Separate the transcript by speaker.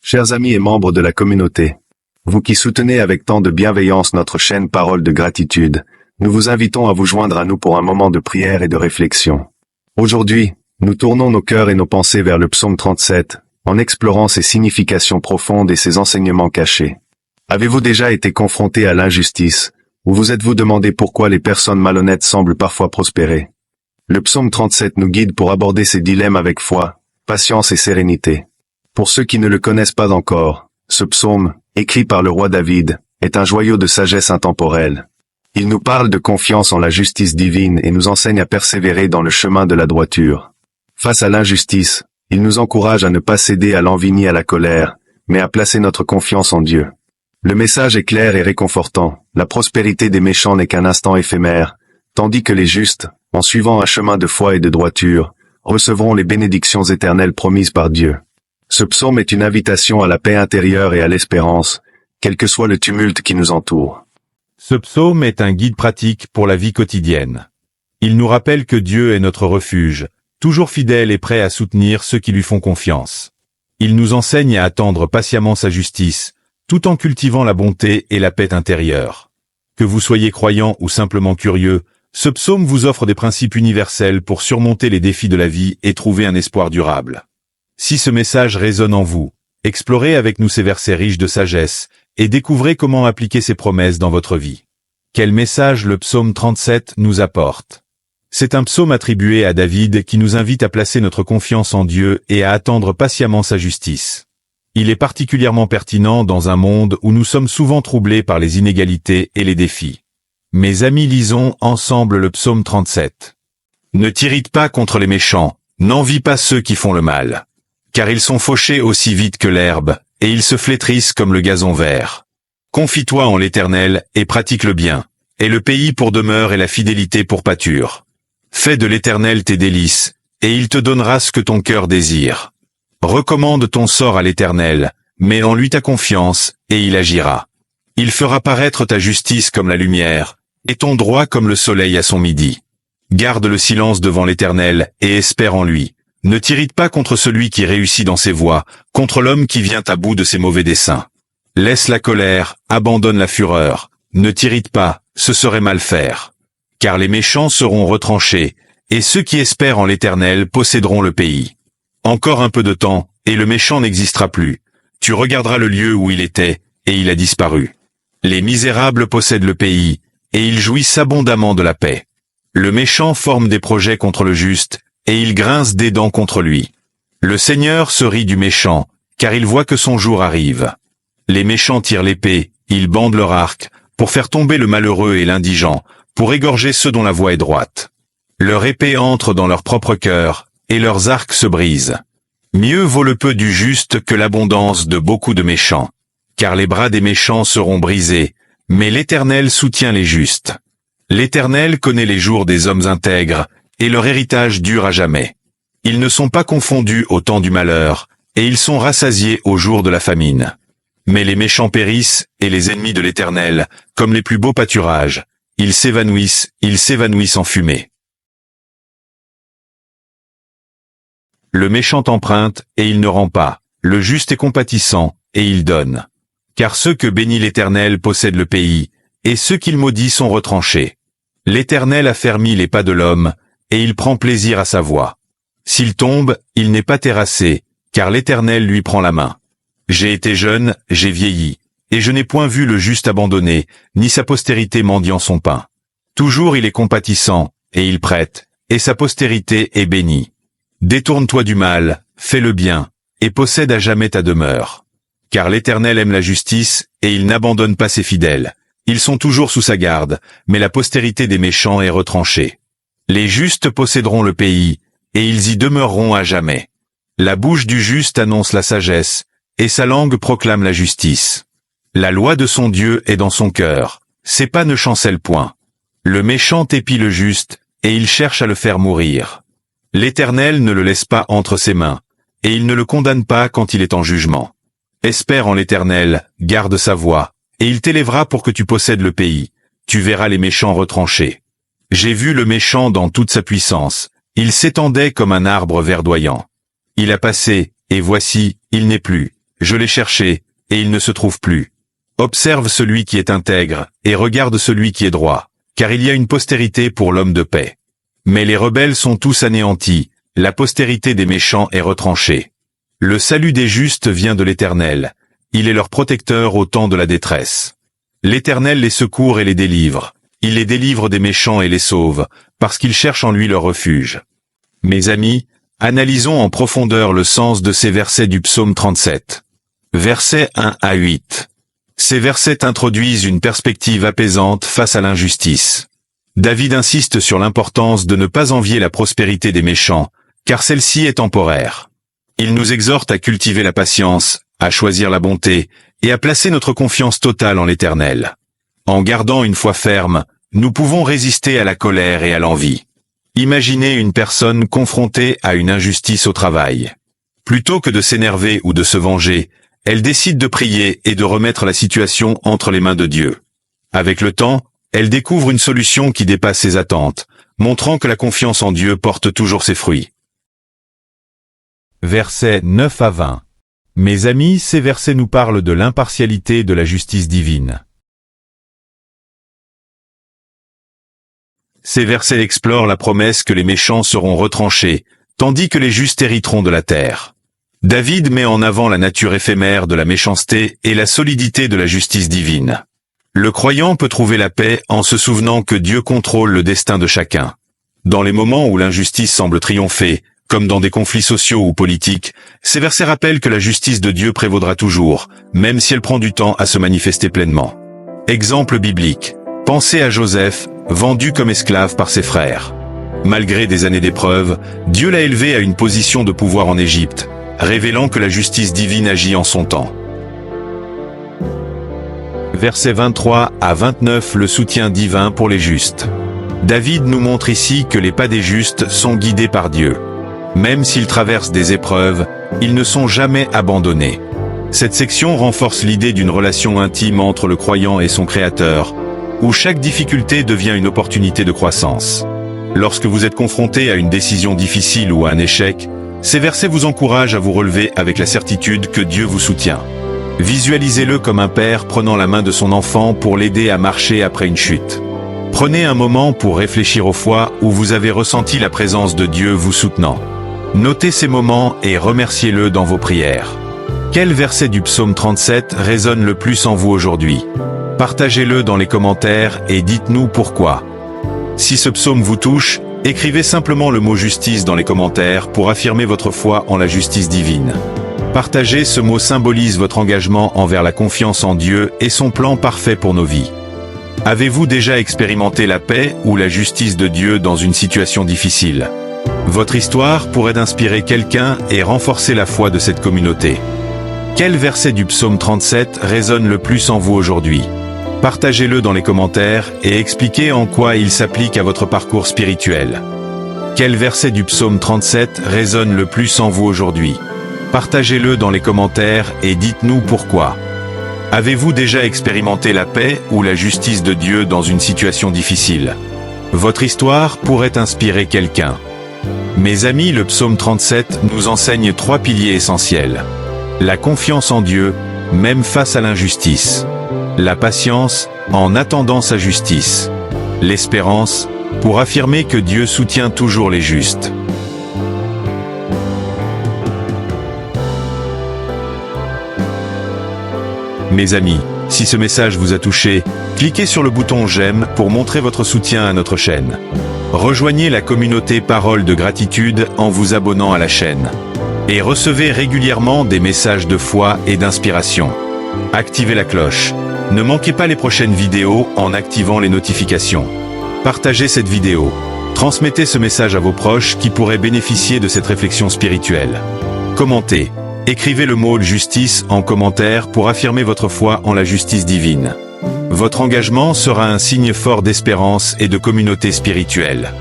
Speaker 1: Chers amis et membres de la communauté, vous qui soutenez avec tant de bienveillance notre chaîne Parole de Gratitude, nous vous invitons à vous joindre à nous pour un moment de prière et de réflexion. Aujourd'hui, nous tournons nos cœurs et nos pensées vers le psaume 37, en explorant ses significations profondes et ses enseignements cachés. Avez-vous déjà été confronté à l'injustice, ou vous êtes-vous demandé pourquoi les personnes malhonnêtes semblent parfois prospérer? Le psaume 37 nous guide pour aborder ces dilemmes avec foi, patience et sérénité. Pour ceux qui ne le connaissent pas encore, ce psaume, écrit par le roi David, est un joyau de sagesse intemporelle. Il nous parle de confiance en la justice divine et nous enseigne à persévérer dans le chemin de la droiture. Face à l'injustice, il nous encourage à ne pas céder à l'envie ni à la colère, mais à placer notre confiance en Dieu. Le message est clair et réconfortant, la prospérité des méchants n'est qu'un instant éphémère, tandis que les justes, en suivant un chemin de foi et de droiture, recevront les bénédictions éternelles promises par Dieu. Ce psaume est une invitation à la paix intérieure et à l'espérance, quel que soit le tumulte qui nous entoure.
Speaker 2: Ce psaume est un guide pratique pour la vie quotidienne. Il nous rappelle que Dieu est notre refuge, toujours fidèle et prêt à soutenir ceux qui lui font confiance. Il nous enseigne à attendre patiemment sa justice, tout en cultivant la bonté et la paix intérieure. Que vous soyez croyant ou simplement curieux, ce psaume vous offre des principes universels pour surmonter les défis de la vie et trouver un espoir durable. Si ce message résonne en vous, explorez avec nous ces versets riches de sagesse et découvrez comment appliquer ces promesses dans votre vie. Quel message le psaume 37 nous apporte? C'est un psaume attribué à David qui nous invite à placer notre confiance en Dieu et à attendre patiemment sa justice. Il est particulièrement pertinent dans un monde où nous sommes souvent troublés par les inégalités et les défis. Mes amis, lisons ensemble le psaume 37. Ne t'irrite pas contre les méchants, n'envie pas ceux qui font le mal. Car ils sont fauchés aussi vite que l'herbe, et ils se flétrissent comme le gazon vert. Confie-toi en l'Éternel, et pratique le bien, et le pays pour demeure et la fidélité pour pâture. Fais de l'Éternel tes délices, et il te donnera ce que ton cœur désire. Recommande ton sort à l'Éternel, mets en lui ta confiance, et il agira. Il fera paraître ta justice comme la lumière, et ton droit comme le soleil à son midi. Garde le silence devant l'Éternel, et espère en lui. Ne t'irrite pas contre celui qui réussit dans ses voies, contre l'homme qui vient à bout de ses mauvais desseins. Laisse la colère, abandonne la fureur. Ne t'irrite pas, ce serait mal faire. Car les méchants seront retranchés, et ceux qui espèrent en l'Éternel posséderont le pays. Encore un peu de temps, et le méchant n'existera plus. Tu regarderas le lieu où il était, et il a disparu. Les misérables possèdent le pays, et ils jouissent abondamment de la paix. Le méchant forme des projets contre le juste, et il grince des dents contre lui. Le Seigneur se rit du méchant, car il voit que son jour arrive. Les méchants tirent l'épée, ils bandent leur arc, pour faire tomber le malheureux et l'indigent, pour égorger ceux dont la voie est droite. Leur épée entre dans leur propre cœur, et leurs arcs se brisent. Mieux vaut le peu du juste que l'abondance de beaucoup de méchants. Car les bras des méchants seront brisés, mais l'Éternel soutient les justes. L'Éternel connaît les jours des hommes intègres, et leur héritage dure à jamais. Ils ne sont pas confondus au temps du malheur, et ils sont rassasiés au jour de la famine. Mais les méchants périssent, et les ennemis de l'Éternel, comme les plus beaux pâturages. Ils s'évanouissent en fumée. Le méchant emprunte, et il ne rend pas. Le juste est compatissant, et il donne. Car ceux que bénit l'Éternel possèdent le pays, et ceux qu'il maudit sont retranchés. L'Éternel affermit les pas de l'homme, et il prend plaisir à sa voie. S'il tombe, il n'est pas terrassé, car l'Éternel lui prend la main. J'ai été jeune, j'ai vieilli, et je n'ai point vu le juste abandonné, ni sa postérité mendiant son pain. Toujours il est compatissant, et il prête, et sa postérité est bénie. Détourne-toi du mal, fais le bien, et possède à jamais ta demeure. Car l'Éternel aime la justice, et il n'abandonne pas ses fidèles. Ils sont toujours sous sa garde, mais la postérité des méchants est retranchée. Les justes posséderont le pays, et ils y demeureront à jamais. La bouche du juste annonce la sagesse, et sa langue proclame la justice. La loi de son Dieu est dans son cœur, ses pas ne chancellent point. Le méchant épie le juste, et il cherche à le faire mourir. L'Éternel ne le laisse pas entre ses mains, et il ne le condamne pas quand il est en jugement. Espère en l'Éternel, garde sa voie, et il t'élèvera pour que tu possèdes le pays. Tu verras les méchants retranchés. J'ai vu le méchant dans toute sa puissance. Il s'étendait comme un arbre verdoyant. Il a passé, et voici, il n'est plus. je l'ai cherché, et il ne se trouve plus. Observe celui qui est intègre, et regarde celui qui est droit, car il y a une postérité pour l'homme de paix. Mais les rebelles sont tous anéantis, la postérité des méchants est retranchée. Le salut des justes vient de l'Éternel, il est leur protecteur au temps de la détresse. L'Éternel les secourt et les délivre, il les délivre des méchants et les sauve, parce qu'ils cherchent en lui leur refuge. Mes amis, analysons en profondeur le sens de ces versets du psaume 37. Versets 1 à 8. Ces versets introduisent une perspective apaisante face à l'injustice. David insiste sur l'importance de ne pas envier la prospérité des méchants, car celle-ci est temporaire. Il nous exhorte à cultiver la patience, à choisir la bonté, et à placer notre confiance totale en l'Éternel. En gardant une foi ferme, nous pouvons résister à la colère et à l'envie. Imaginez une personne confrontée à une injustice au travail. Plutôt que de s'énerver ou de se venger, elle décide de prier et de remettre la situation entre les mains de Dieu. Avec le temps, elle découvre une solution qui dépasse ses attentes, montrant que la confiance en Dieu porte toujours ses fruits. Versets 9 à 20. Mes amis, ces versets nous parlent de l'impartialité de la justice divine. Ces versets explorent la promesse que les méchants seront retranchés, tandis que les justes hériteront de la terre. David met en avant la nature éphémère de la méchanceté et la solidité de la justice divine. Le croyant peut trouver la paix en se souvenant que Dieu contrôle le destin de chacun. Dans les moments où l'injustice semble triompher, comme dans des conflits sociaux ou politiques, ces versets rappellent que la justice de Dieu prévaudra toujours, même si elle prend du temps à se manifester pleinement. Exemple biblique. Pensez à Joseph, vendu comme esclave par ses frères. Malgré des années d'épreuve, Dieu l'a élevé à une position de pouvoir en Égypte, révélant que la justice divine agit en son temps. Versets 23 à 29, le soutien divin pour les justes. David nous montre ici que les pas des justes sont guidés par Dieu. Même s'ils traversent des épreuves, ils ne sont jamais abandonnés. Cette section renforce l'idée d'une relation intime entre le croyant et son Créateur, où chaque difficulté devient une opportunité de croissance. Lorsque vous êtes confronté à une décision difficile ou à un échec, ces versets vous encouragent à vous relever avec la certitude que Dieu vous soutient. Visualisez-le comme un père prenant la main de son enfant pour l'aider à marcher après une chute. Prenez un moment pour réfléchir aux fois où vous avez ressenti la présence de Dieu vous soutenant. Notez ces moments et remerciez-le dans vos prières. Quel verset du psaume 37 résonne le plus en vous aujourd'hui? Partagez-le dans les commentaires et dites-nous pourquoi. Si ce psaume vous touche, écrivez simplement le mot justice dans les commentaires pour affirmer votre foi en la justice divine. Partager ce mot symbolise votre engagement envers la confiance en Dieu et son plan parfait pour nos vies. Avez-vous déjà expérimenté la paix ou la justice de Dieu dans une situation difficile? Votre histoire pourrait inspirer quelqu'un et renforcer la foi de cette communauté. Quel verset du psaume 37 résonne le plus en vous aujourd'hui? Partagez-le dans les commentaires et expliquez en quoi il s'applique à votre parcours spirituel. Quel verset du psaume 37 résonne le plus en vous aujourd'hui? Partagez-le dans les commentaires et dites-nous pourquoi. Avez-vous déjà expérimenté la paix ou la justice de Dieu dans une situation difficile? Votre histoire pourrait inspirer quelqu'un. Mes amis, le psaume 37 nous enseigne 3 piliers essentiels. La confiance en Dieu, même face à l'injustice. La patience, en attendant sa justice. L'espérance, pour affirmer que Dieu soutient toujours les justes. Mes amis, si ce message vous a touché, cliquez sur le bouton j'aime pour montrer votre soutien à notre chaîne. Rejoignez la communauté Parole de Gratitude en vous abonnant à la chaîne. Et recevez régulièrement des messages de foi et d'inspiration. Activez la cloche. Ne manquez pas les prochaines vidéos en activant les notifications. Partagez cette vidéo. Transmettez ce message à vos proches qui pourraient bénéficier de cette réflexion spirituelle. Commentez. Écrivez le mot justice en commentaire pour affirmer votre foi en la justice divine. Votre engagement sera un signe fort d'espérance et de communauté spirituelle.